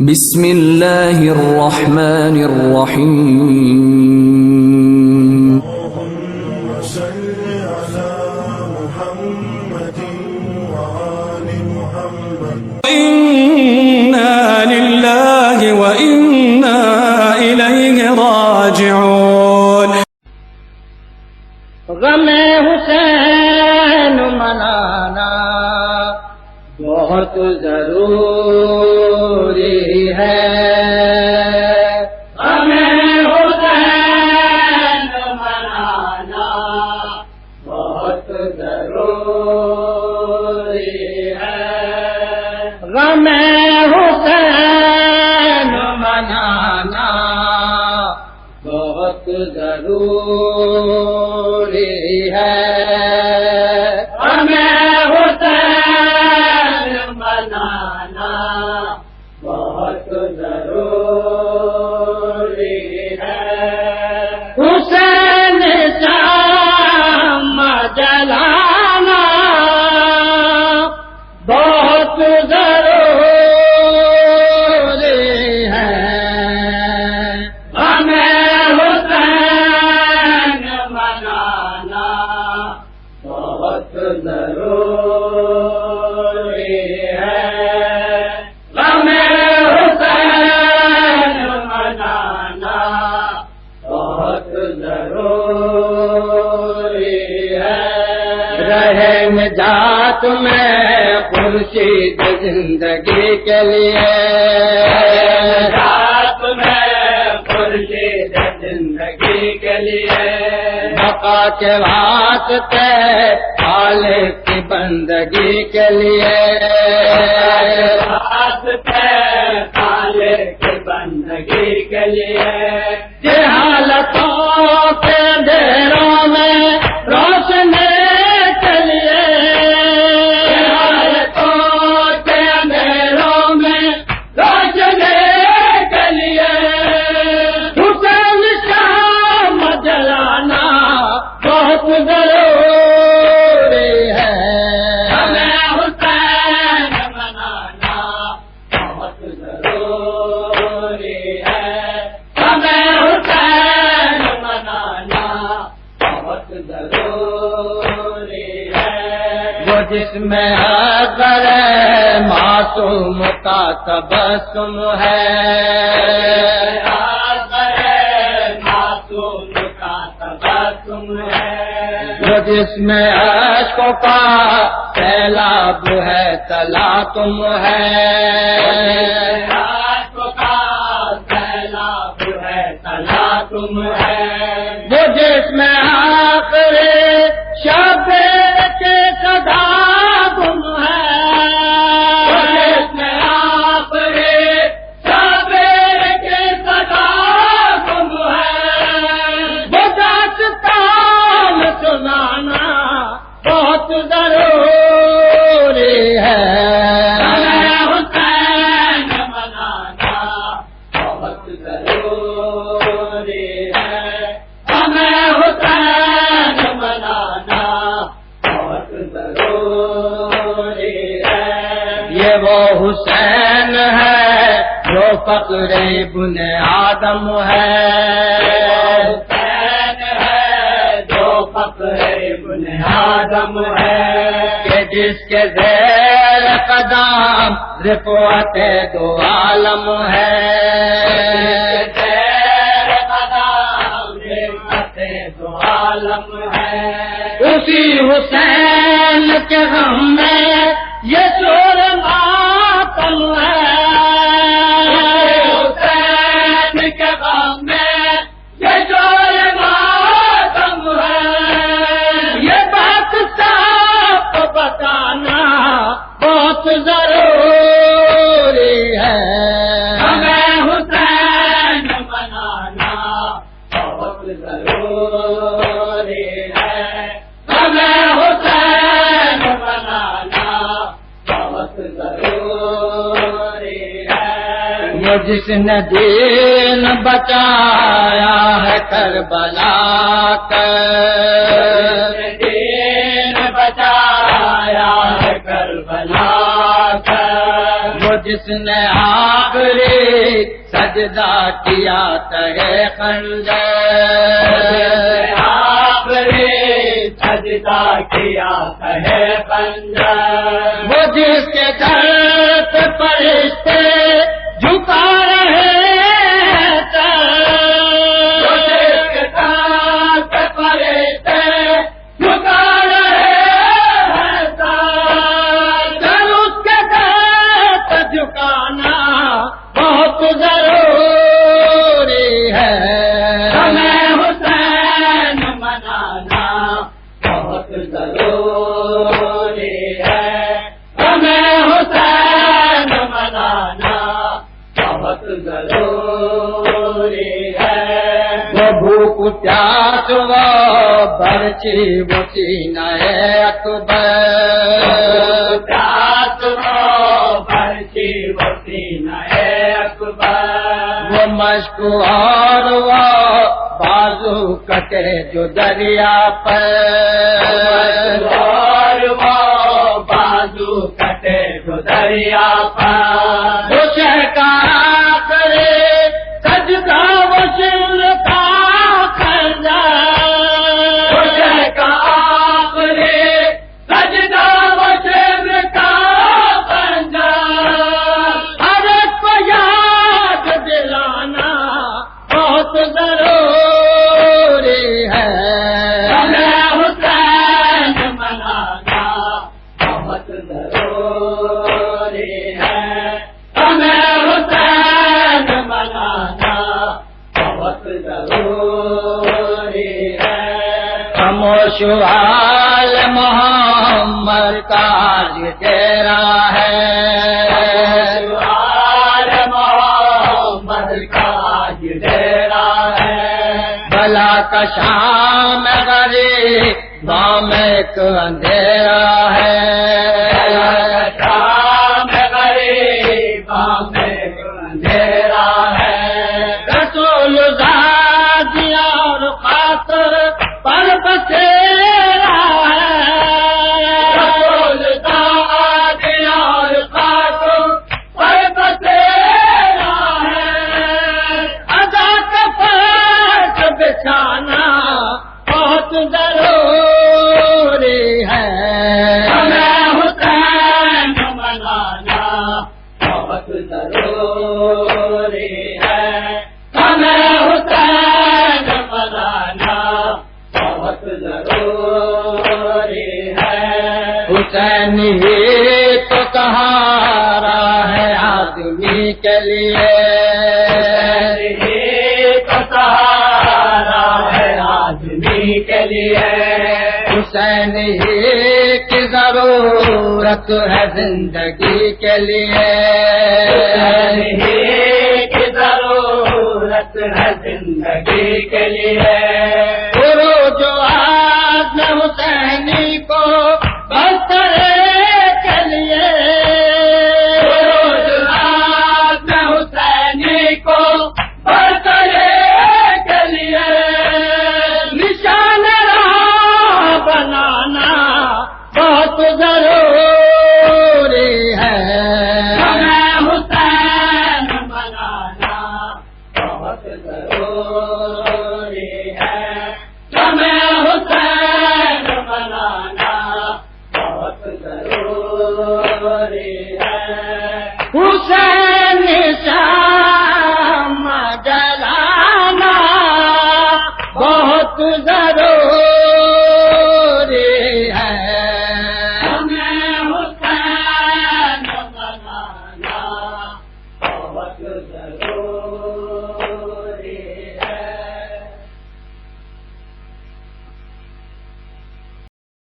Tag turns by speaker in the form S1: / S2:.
S1: بسم اللہ الرحمن الرحیم
S2: إنا لله وإنا إليه راجعون.
S3: غم حسین منانا بہت ضروری ہے. غم حسین منانا بہت ضروری ہے. غم حسین منانا بہت ضروری ہے. غم حسین منانا بہت ضروری ہے. حسین شمع جلانا بہت ضروری ہے. غم حسین منانا بہت ضروری ہے. غم حسین منانا بہت ضروری ہے. رہے نجات میں خورشید زندگی کے لیے. نجات میں خورشید زندگی کے لیے. بقا کے واسطے خالق کی بندگی کے لیے. واسطے خالق کی بندگی کے لیے. جہالتوں کے اندھیروں میں روشنی کے لیے. جہالتوں کے اندھیروں میں روشنی کے لیے. حسین شمع جلانا بہت ضروری ہے. ہمیں حسین منانا بہت ضروری ہے. ہمیں حسین منانا بہت ضروری ہے. وہ جس میں اگر معصوم کا تبسم ہے. معصوم کا تبسم ہے. وہ جس میں عشقوں کا سیلاب ہے تلاطم ہے. عشقوں کا سیلاب ہے تلاطم ہے. وہ جس میں آخری شب کے تداغم ہے. وہ جس میں آخری شب کے تداغم ہے. وہ داستان سنانا بہت ضروری ہے. حسین منانا بہت ضروری ہے. ہمیں حسین منانا بہت ضروری ہے. یہ وہ حسین ہے جو فقر ابن آدم ہے. حسین ہے جو فقر ابن آدم ہے. کہ جس کے زیر قدم رفعت دو عالم ہے. زیر قدم رفعت دو عالم ہے. اسی حسین کے غم میں یہ شور ماتم ہے. حسین کے غم میں یہ شور ماتم ہے. یہ بات صاف بتانا بہت ضروری ہے. ہمیں حسین منانا بہت ضروری ہے. ہمیں حسین منانا بہت ضروری ہے. یہ جس نے دین بچایا ہے کربلا کا. دین بچایا ہے کربلا کا. وہ جس نے آخری سجدہ کیا تہے خنجر، آخری سجدہ کیا تہے خنجر، وہ جس کے در پہ فرشتے جھکا رہے سر، وہ جس کے در پہ فرشتے جھکا رہے سر، در اس کے در پہ جھکانا بہت ضروری ہے، ہمیں حسین منانا بہت ضروری ہے، ہمیں حسین منانا بہت ضروری ہے، وہ بھوک پیاس وہ برچی وہ سینہ اکبر، پیاس وہ برچی وہ سینہ اکبر، وہ مشق اور وہ بازو کٹے جو دریا پر، اور وہ بازو کٹے جو دریا پر، وہ شہکار کرے سجدہ وہ شر کا خنجر، وہ شہکار کرے سجدہ وہ شر کا خنجر، ہر ایک کو یاد دلانا بہت ضروری ہے، ہمیں حسین منانا بہت ضروری ہے، ہمیں حسین منانا بہت ضروری ہے، خاموش آل محمد کا آج ڈیرا ہے، آل محمد کا آج ڈیرا ہے، بلا کا شام غریب بام ایک اندھیرا ہے، شام غریب بام ایک اندھیرا ہے، رسول ذاتی اور خاطر پر بسیرا ہے، رسول ذاتی اور خاطر پر بسیرا ہے، ادا کا فرق بچھانا بہت ضروری ہے، ہمیں حسین منانا بہت ضروری ہے، ہمیں حسین منانا بہت ضروری ہے، حسین ہی تو سہارا ہے آدمی کے لیے، تو سہارا ہے آدمی کے لیے، حسین ہی کی ضرورت ہے زندگی کے لیے، حسین ہی کی ضرورت ہے زندگی کے لیے، عروج و عزم حسینی کو بسترے کے لیے، عروج و عزم حسینی کو بسترے کے لیے، نشان راہ بنانا بہت ضروری ہے، ہمیں حسین منانا بہت ضروری ہے، ہمیں حسین منانا بہت ضروری ہے، حسین شام جلانا بہت ضروری